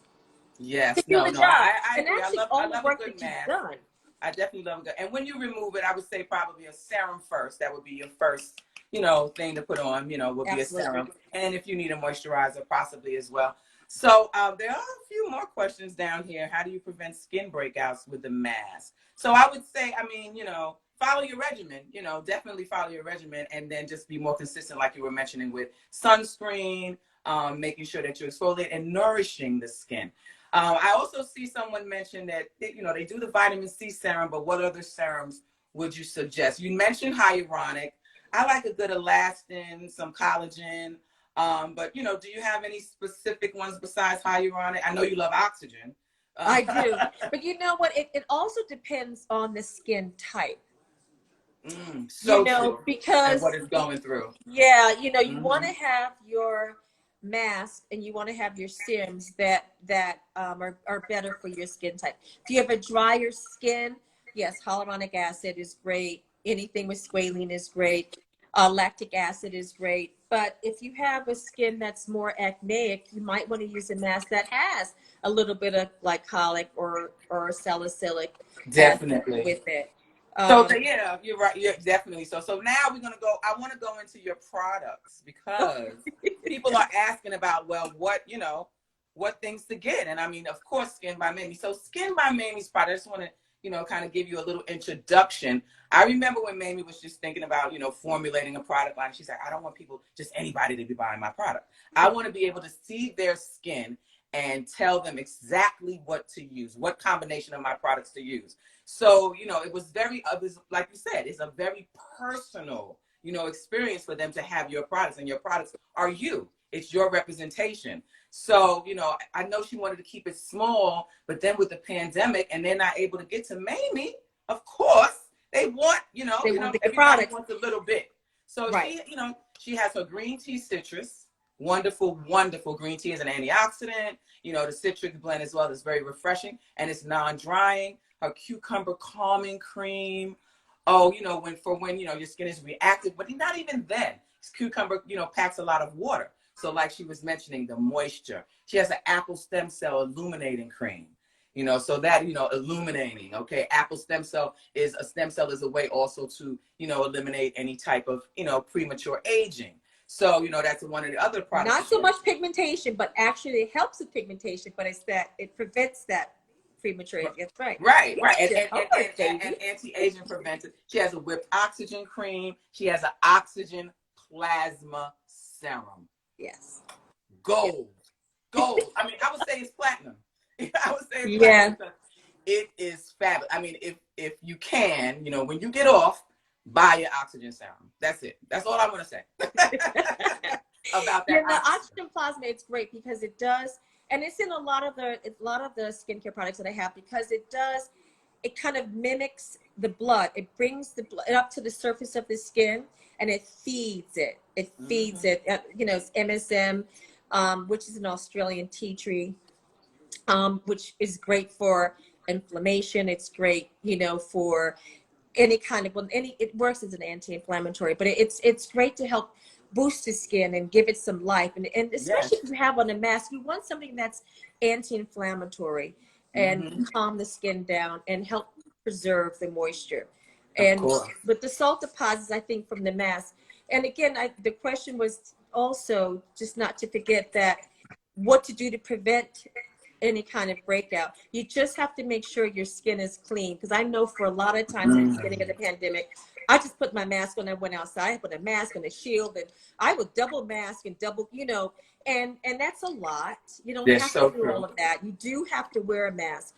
Yes. To do the job. I love a good mask. Done. I definitely love it. And when you remove it, I would say probably a serum first. That would be your first, thing to put on, would be a serum. And if you need a moisturizer, possibly as well. So there are a few more questions down here. How do you prevent skin breakouts with the mask? So I would say, follow your regimen, definitely follow your regimen, and then just be more consistent, like you were mentioning, with sunscreen, making sure that you exfoliate and nourishing the skin. I also see someone mention that, they do the vitamin C serum, but what other serums would you suggest? You mentioned hyaluronic. I like a good elastin, some collagen. But, do you have any specific ones besides hyaluronic? I know you love oxygen. I do. But you know what? It also depends on the skin type. True. Because and what it's going through. Yeah, you want to have your mask and you want to have your serums that are better for your skin type. If you have a drier skin, yes, hyaluronic acid is great. Anything with squalene is great. Lactic acid is great. But if you have a skin that's more acneic, you might want to use a mask that has a little bit of glycolic or salicylic definitely with it. Yeah, you're right. Yeah, definitely. So now we're going to go, I want to go into your products because people are asking about, well, what things to get. And I mean, of course, Skin by Mamie. So Skin by Mamie's product, I just want to kind of give you a little introduction. I remember when Mamie was just thinking about, formulating a product line. She's like, I don't want people, just anybody to be buying my product. I want to be able to see their skin and tell them exactly what to use, what combination of my products to use. So, it was like you said, it's a very personal, experience for them to have your products, and your products are you. It's your representation. So, I know she wanted to keep it small, but then with the pandemic and they're not able to get to Mamie, of course, they want, everybody wants a little bit. So right. She has her green tea citrus, wonderful, wonderful green tea is an antioxidant. The citric blend as well is very refreshing, and it's non-drying. Her cucumber calming cream. Oh, when your skin is reactive, but not even then. Cucumber, packs a lot of water. So like she was mentioning, the moisture. She has an apple stem cell illuminating cream. So that, illuminating, okay. Apple stem cell is a way also to, eliminate any type of, premature aging. So, that's one of the other products. Not so much pigmentation, but actually it helps with pigmentation, but it's that it prevents that premature aging. That's right. Right. And anti-aging preventive. She has a whipped oxygen cream. She has an oxygen plasma serum. Yes. Gold. I mean, I would say it's platinum. I would say it's platinum. It is fabulous. I mean, if you can, when you get off, buy your oxygen serum. That's it. That's all I'm going to say about that. The oxygen plasma, it's great because it does, and it's in a lot of the skincare products that I have, because it kind of mimics the blood. It brings the blood up to the surface of the skin, and it feeds it. It feeds it. It's MSM, which is an Australian tea tree, which is great for inflammation. It's great, for any kind of, it works as an anti-inflammatory, but it's great to help boost the skin and give it some life. And especially if you have on a mask, you want something that's anti-inflammatory and calm the skin down and help preserve the moisture. And with the salt deposits, I think, from the mask. And again, the question was also just not to forget that what to do to prevent any kind of breakout. You just have to make sure your skin is clean. Because I know for a lot of times at the beginning of the pandemic, I just put my mask on. I went outside, I put a mask and a shield, and I would double mask and double, and that's a lot. You don't have to do all of that. You do have to wear a mask,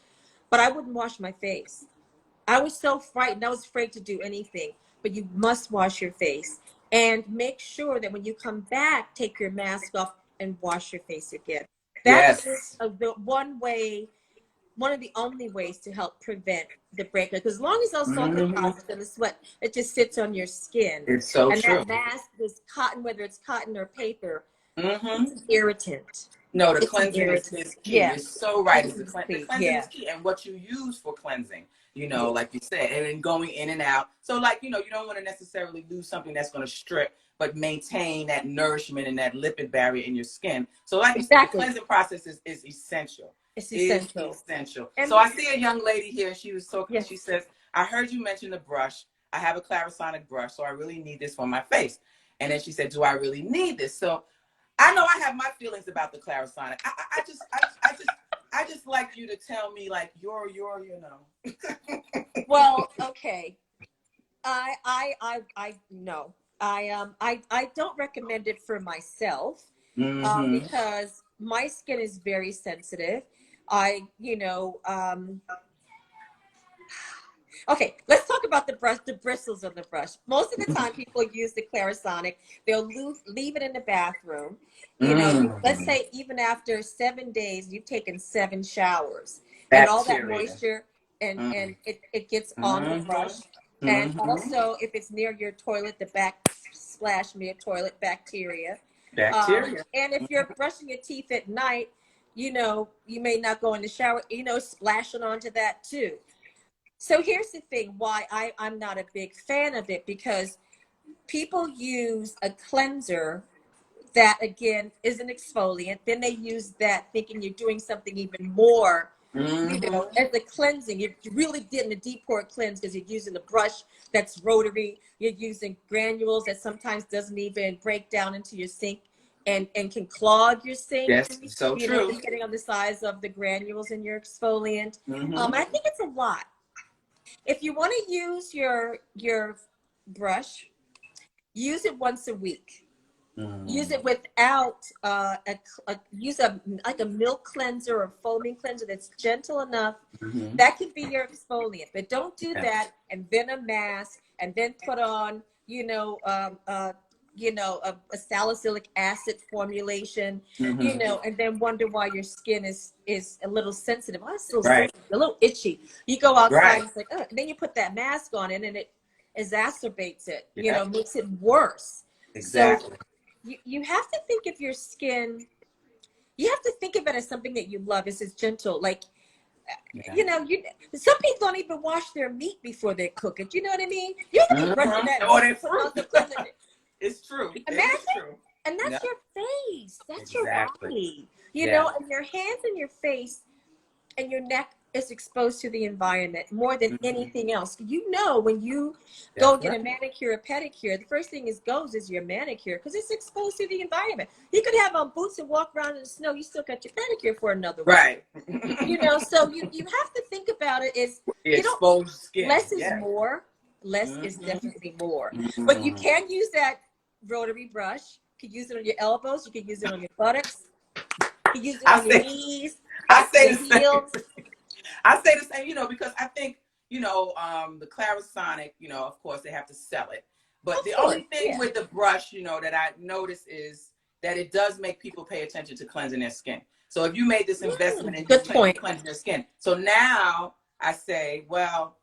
but I wouldn't wash my face. I was so frightened. I was afraid to do anything, but you must wash your face and make sure that when you come back, take your mask off and wash your face again. That's the one of the only ways to help prevent the breakout. Because as long as those salt deposits and the sweat, it just sits on your skin. It's so true. And that mask is cotton, whether it's cotton or paper, it's an irritant. No, the cleansing is key. Yeah. You're so right. The cleansing is key. And what you use for cleansing, like you said, and then going in and out. So you don't want to necessarily lose something that's going to strip, but maintain that nourishment and that lipid barrier in your skin. So like you said, the cleansing process is essential. It's essential. It's essential. So I see a young lady here. She was talking. She says, I heard you mention the brush. I have a Clarisonic brush, so I really need this for my face. And then she said, do I really need this? So I know I have my feelings about the Clarisonic. I just like you to tell me, like, your Well, okay. I know. I don't recommend it for myself because my skin is very sensitive. Okay, let's talk about the bristles of the brush. Most of the time people use the Clarisonic, they'll leave it in the bathroom. Let's say even after 7 days, you've taken 7 showers. And all that moisture and it gets on the brush. And also, if it's near your toilet, the backsplash near toilet bacteria. And if you're brushing your teeth at night, you may not go in the shower, splashing onto that too. So here's the thing why I'm not a big fan of it, because people use a cleanser that, again, is an exfoliant. Then they use that thinking you're doing something even more. As the cleansing, you're really getting a deep pore cleanse because you're using a brush that's rotary. You're using granules that sometimes doesn't even break down into your sink and can clog your sink. Yes, so true. Depending on the size of the granules in your exfoliant. I think it's a lot. If you want to use your brush, use it once a week. Use it without use like a milk cleanser or foaming cleanser that's gentle enough. That could be your exfoliant, but don't do that and then a mask and then put on a salicylic acid formulation, and then wonder why your skin is a little sensitive. Oh, it's a little sensitive, a little itchy. You go outside, it's like, oh, and then you put that mask on it, and it exacerbates it. Makes it worse. Exactly. So you have to think of your skin. You have to think of it as something that you love. It's gentle, like. Some people don't even wash their meat before they cook it. You know what I mean? You don't be brushing that meat, It's true. Imagine, it is true. And that's your face. That's your body. And your hands and your face and your neck is exposed to the environment more than anything else. When you go get a manicure or pedicure, the first thing is your manicure, because it's exposed to the environment. You could have on boots and walk around in the snow. You still got your pedicure for another week. Right. So you have to think about it as exposed skin. Less is more. Less is definitely more. But you can use that rotary brush. You can use it on your elbows. You can use it on your buttocks. You can use it on your knees. I say the heels. I say the same, because I think, the Clarisonic, of course, they have to sell it. But the only thing with the brush, that I notice is that it does make people pay attention to cleansing their skin. So if you made this investment in cleansing your skin. So now I say, well,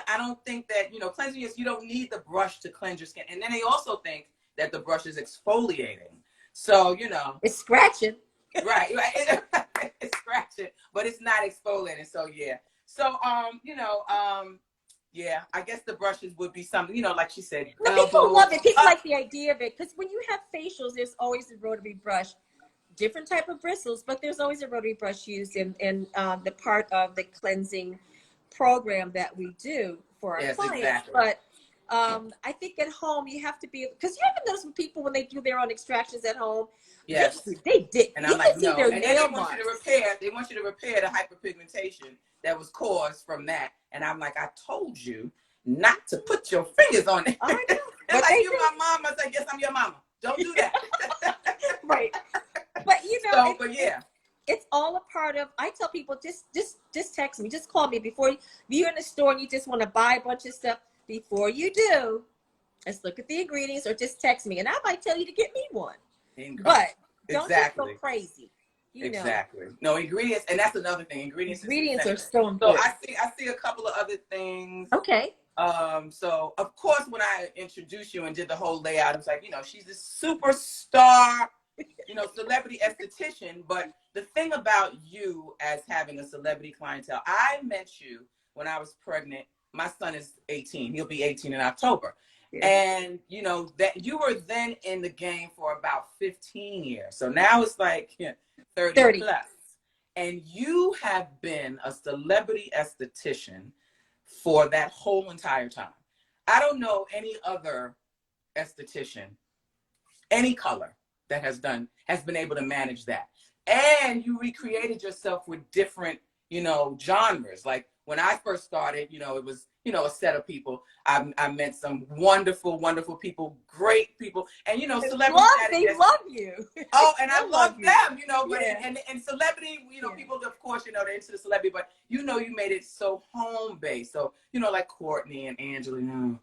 I don't think that, cleansing you don't need the brush to cleanse your skin. And then they also think that the brush is exfoliating. So, it's scratching. Right. It's scratching, but it's not exfoliating. So I guess the brushes would be something, like she said. People love it. People like the idea of it, because when you have facials, there's always a rotary brush, different type of bristles, but there's always a rotary brush used in the part of the cleansing program that we do for our clients. Exactly. But I think at home you have to be, because you haven't noticed when people, when they do their own extractions at home, they did. And I'm like, no. And then they want you to repair the hyperpigmentation that was caused from that. And I'm like, I told you not to put your fingers on it. I know. It's like, you my mama. I said, yes, I'm your mama. Don't do that. Right. But it's all a part of. I tell people, just text me, just call me before you're in the store and you just want to buy a bunch of stuff. Before you do, let's look at the ingredients, or just text me, and I might tell you to get me one. But don't just go crazy. Exactly. No, ingredients, and that's another thing. Ingredients are so important. So I see a couple of other things. Okay. So of course, when I introduced you and did the whole layout, it was like, she's a superstar, celebrity esthetician. But the thing about you as having a celebrity clientele, I met you when I was pregnant. My son is 18. He'll be 18 in October. Yeah. And, that you were then in the game for about 15 years. So now it's like 30 plus. And you have been a celebrity esthetician for that whole entire time. I don't know any other esthetician, any color, that has been able to manage that. And you recreated yourself with different, genres. Like when I first started, it was, a set of people. I met some wonderful, wonderful people, great people. And, celebrities. They love you. Oh, and I love them, but and celebrity, people, of course, they're into the celebrity, but, you made it so home-based. So, like Courtney and Angela, I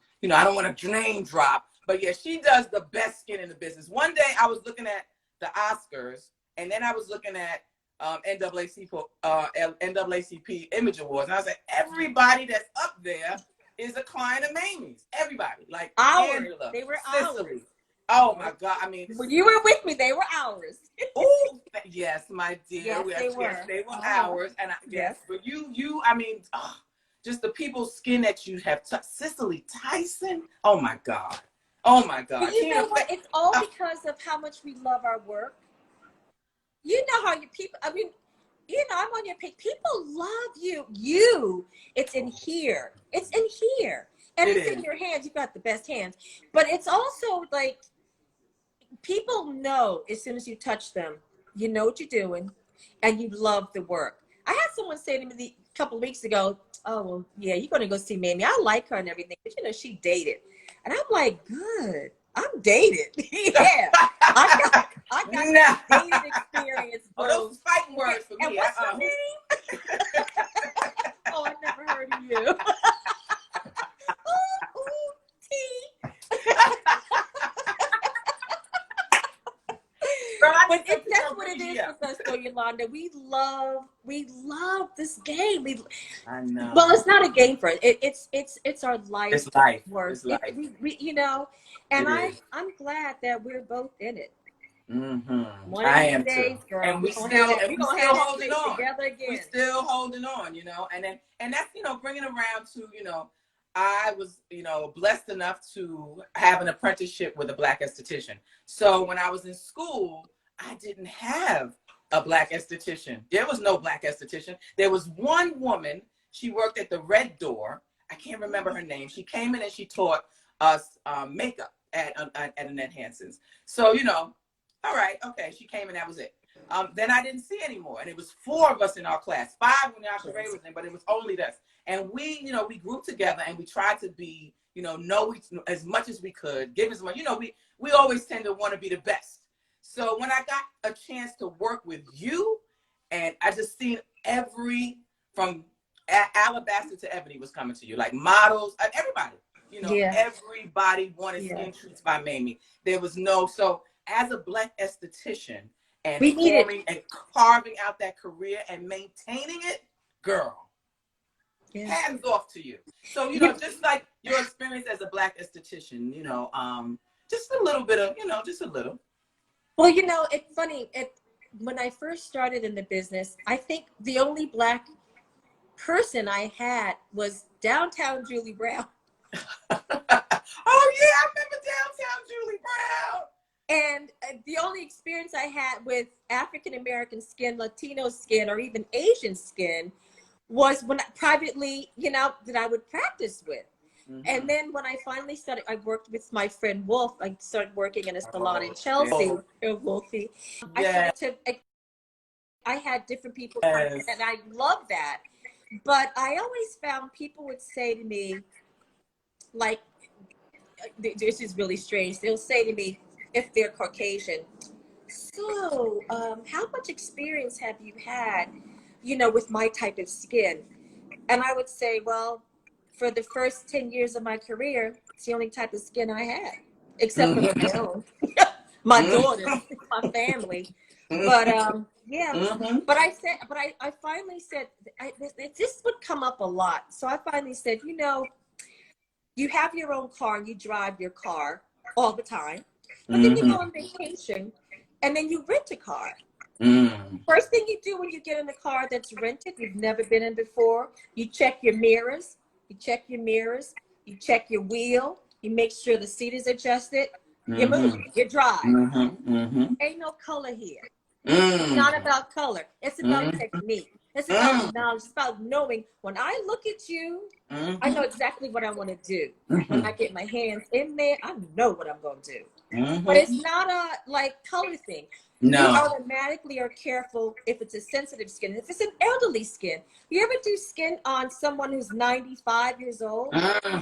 don't want to name drop, but yeah, she does the best skin in the business. One day I was looking at the Oscars, and then I was looking at NAACP Image Awards, and I was like, everybody that's up there is a client of Mamie's. Everybody, like Angela, they were Cicely. ours. Oh my God! I mean, when you were with me, they were ours. Oh yes, my dear. Yes, they were ours, and but you. I mean, just the people's skin that you have touched. Cicely Tyson. Oh my God. Oh my God. But you know what? It's all because of how much we love our work. You know how I'm on your page. People love you. It's in here. It's in here. And it's in your hands. You've got the best hands. But it's also like, people know as soon as you touch them, you know what you're doing, and you love the work. I had someone say to me a couple of weeks ago, oh, well, yeah, you're going to go see Mamie. I like her and everything, but you know, she dated. And I'm like, good. I'm dated. Yeah. I got that dated experience, bro. Oh, those is fighting words for me. And what's her name? Oh, I never heard of you. Ooh, T. But that's what it is with us, though, Yolanda. We love this game. I know. Well, it's not a game for us. It's our life. It's life. Work. It's life. You know, and I'm glad that we're both in it. Mm-hmm. One of these days, girl, and we still holding on. Together again. We still holding on, you know, and that's, you know, bringing around to, you know, I was, you know, blessed enough to have an apprenticeship with a Black esthetician. So when I was in school, I didn't have a Black esthetician. There was no Black esthetician. There was one woman. She worked at the Red Door. I can't remember her name. She came in and she taught us makeup at Annette Hanson's. So, you know, all right, okay, she came and that was it. Then I didn't see anymore. And it was 4 of us in our class, 5 when Yasha Ray was in, but it was only us. And we, you know, we grew together and we tried to be, you know as much as we could, give as much, you know, we always tend to want to be the best. So when I got a chance to work with you, and I just seen from Alabaster to Ebony was coming to you, like models, everybody, you know, everybody wanted skin treats by Mamie. There was so as a Black esthetician and forming and carving out that career and maintaining it, girl, hands off to you. So, you know, just like your experience as a Black esthetician, you know, just a little bit of, you know, just a little. Well, you know, it's funny. When I first started in the business, I think the only Black person I had was downtown Julie Brown. Oh, yeah, I remember downtown Julie Brown. And the only experience I had with African-American skin, Latino skin, or even Asian skin was when privately, you know, that I would practice with. Mm-hmm. And then when I finally started, I worked with my friend Wolf. I started working in a salon in Chelsea. Wolfie. I had different people, and I love that. But I always found people would say to me, like, this is really strange. They'll say to me, if they're Caucasian, so how much experience have you had, you know, with my type of skin? And I would say, well, for the first 10 years of my career, it's the only type of skin I had, except for my own, my daughters, my family. But but I finally said, this would come up a lot. So I finally said, you know, you have your own car and you drive your car all the time, but then you go on vacation and then you rent a car. First thing you do when you get in a car that's rented, you've never been in before, you check your mirrors, you check your wheel, you make sure the seat is adjusted, you move, you drive. Ain't no color here. It's not about color. It's about technique. It's about knowledge. It's about knowing when I look at you, I know exactly what I want to do. When I get my hands in there, I know what I'm going to do. But it's not a like color thing. No. You automatically are careful if it's a sensitive skin. If it's an elderly skin, you ever do skin on someone who's 95 years old,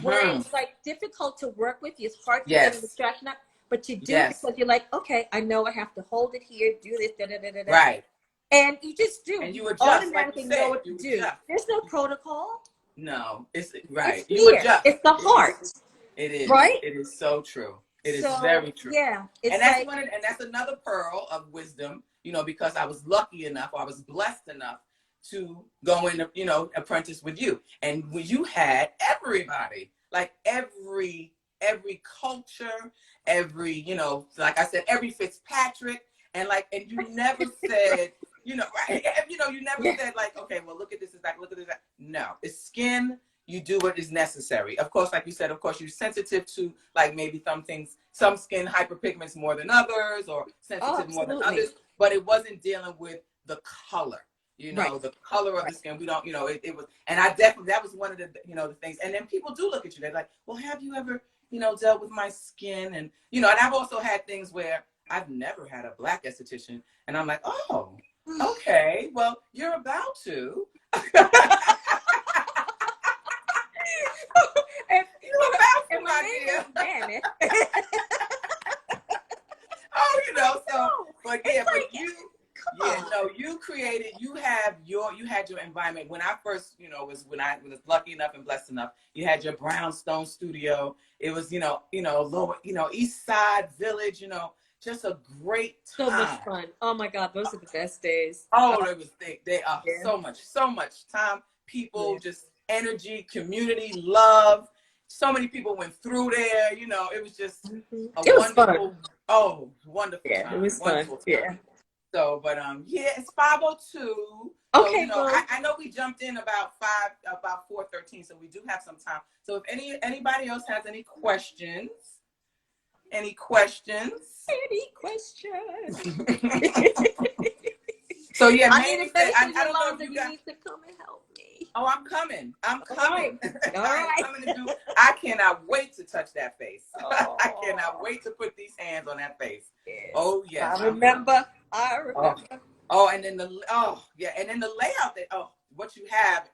where it's like difficult to work with, it's hard to get a distraction up, but you do it because you're like, okay, I know I have to hold it here, do this, Right. And you just do. And you adjust, automatically like you know what to do. Adjust. There's no protocol. No, it's right. It's you adjust. It's the heart. It is. Right? It is so true. It is very true. Yeah. And that's and that's another pearl of wisdom, you know, because I was lucky enough, or I was blessed enough to go in, you know, apprentice with you. And when you had everybody, like every culture, every, you know, like I said, every Fitzpatrick, and you never said, you know, right? You know, you never said like, okay, well, look at this, look at this. No, it's skin. You do what is necessary. Of course, like you said, of course, you're sensitive to like maybe some skin hyperpigments more than others, or sensitive more than others, but it wasn't dealing with the color, you know, the color of the skin. We don't, you know, it was, and I definitely, that was one of the, you know, the things. And then people do look at you. They're like, well, have you ever, you know, dealt with my skin? And, you know, and I've also had things where I've never had a Black esthetician, and I'm like, oh, okay, well, you're about to. and, You about and my my name dear. is Mammy. Oh, so, No, but it's yeah, but like, you, come yeah, on. no, you had your environment. When I first, when I was lucky enough and blessed enough, you had your brownstone studio. It was, lower, East Side Village, just a great So much time. fun. Oh my God, those are the best days. Oh, they are Yeah. so much time. People, Yeah. just energy, community, love. So many people went through there. It was just Mhm. a It was fun. wonderful Yeah, it time, was fun. wonderful time. Yeah. So, but yeah, it's 5:02. So, Okay, well, I know we jumped in about 4:13. So we do have some time. So if anybody else has any questions, any questions? any questions? So yeah, I need a Mamie said, facial, I don't know if Yolanda. you You got. need to come and help me. Oh, I'm coming. I'm All right. coming. All I am right. coming to do. I cannot wait to touch that face. I cannot Oh, wait to put these hands on that face. yes. Oh yes, I I'm coming. remember. I Oh, remember. and then and then the layout what you have,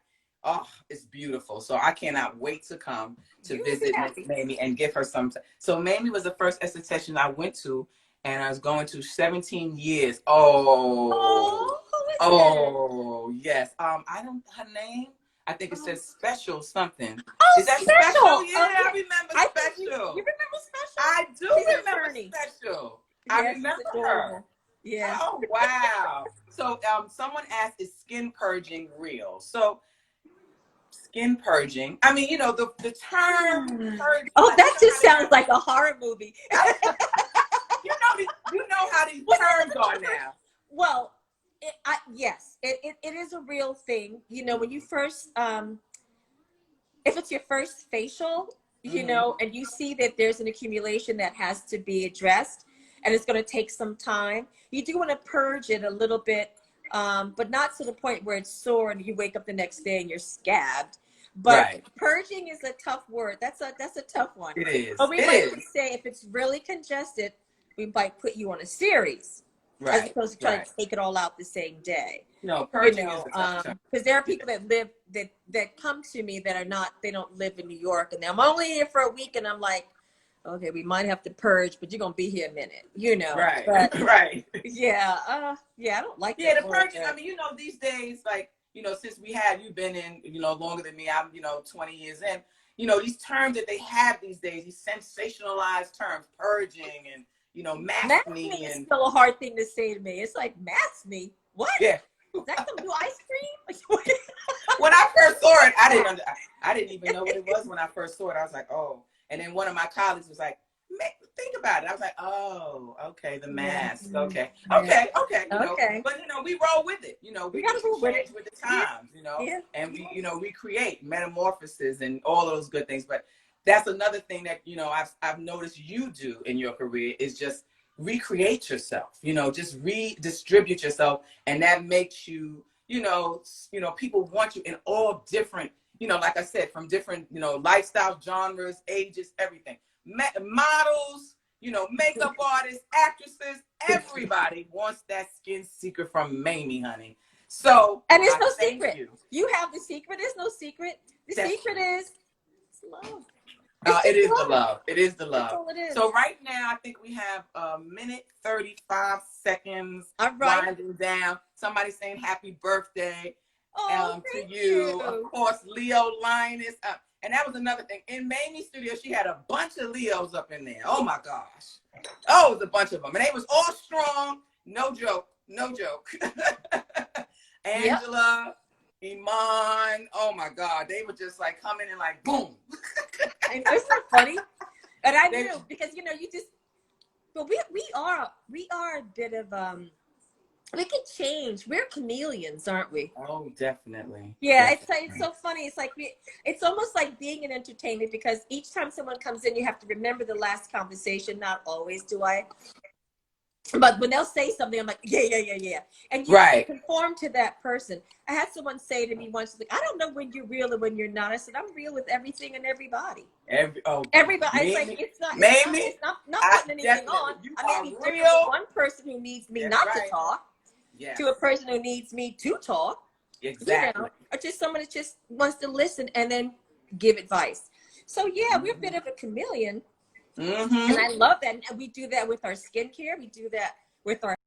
it's beautiful. So I cannot wait to come to You will be visit Miss happy. Mamie and give her some. So Mamie was the first esthetician I went to, and I was going to 17 years. Oh, who is that? Oh yes. I don't her name. I think it Oh, says Special something. oh, Is that Special? special. Yeah, Oh, I yeah. remember I think you Special. remember special. I do She's an remember attorney. Special. I Yeah, she's remember her. adorable. Yeah. Oh wow! So someone asked, "Is skin purging real?" So skin purging. I mean, the term purging. Oh, Like, that just sounds like a horror movie. you know how these terms are now. Well, yes, it is a real thing. When you first, if it's your first facial, Mm-hmm. and you see that there's an accumulation that has to be addressed and it's going to take some time, you do want to purge it a little bit, but not to the point where it's sore and you wake up the next day and you're scabbed. But Right. purging is a tough word. That's a tough one. It is. But we It like is. to say if it's really congested, we might put you on a series as Right. opposed to trying Right. to take it all out the same day. No, purging is a tough term. Because there are people that live that come to me that are not, they don't live in New York, and I'm only here for a week, and I'm like, okay, we might have to purge, but you're gonna be here a minute, Right. But Right. yeah, I don't like Yeah, that the word. purging. I mean, these days, like, since you've been in, longer than me, I'm, 20 years in, these terms that they have these days, these sensationalized terms, purging and, mask Mask me me is and still a hard thing to say to me. It's like, mask me? What? yeah. Is that some new ice cream? When I first saw it, I didn't even know what it was when I first saw it. I was like, oh. And then one of my colleagues was like, think about it. I was like, oh, okay, the mask. Yeah. Okay. Yeah. Okay. Okay. But we roll with it. We gotta roll with change it. with the times, Yeah. and we create metamorphoses and all those good things. But that's another thing that, I've noticed you do in your career is just recreate yourself, just redistribute yourself. And that makes you, people want you in all different, like I said, from different, lifestyle, genres, ages, everything. Models, makeup artists, actresses, everybody wants that skin secret from Mamie, honey. So, And it's I no thank secret. you. You have the secret. There's no secret. The secret is love. It is the love. It is the That's love. all it is. So right now, I think we have a minute 35 seconds All right. winding down. Somebody saying happy birthday Oh, to thank you. Of course, Leo Linus. And that was another thing. In Mamie's studio, she had a bunch of Leos up in there. Oh my gosh. Oh, it was a bunch of them. And they was all strong. No joke. No joke. Angela, Iman. Oh my God. They were just like coming in like boom. And isn't that funny? And I knew because you just, but we are a bit of we can change. We're chameleons, aren't we? Oh, definitely. Yeah, Definitely. it's so funny. It's like it's almost like being an entertainment because each time someone comes in, you have to remember the last conversation. Not always do I. But when they'll say something, I'm like, yeah. And you conform to that person. I had someone say to me once, like, I don't know when you're real and when you're not. I said, I'm real with everything and everybody. Everybody. Mamie, It's like, it's not putting anything on. I may be different with one person who needs me not to talk to a person who needs me to talk. Exactly. or just someone that just wants to listen and then give advice. So yeah, we're a bit of a chameleon. And I love that. And we do that with our skincare. We do that with our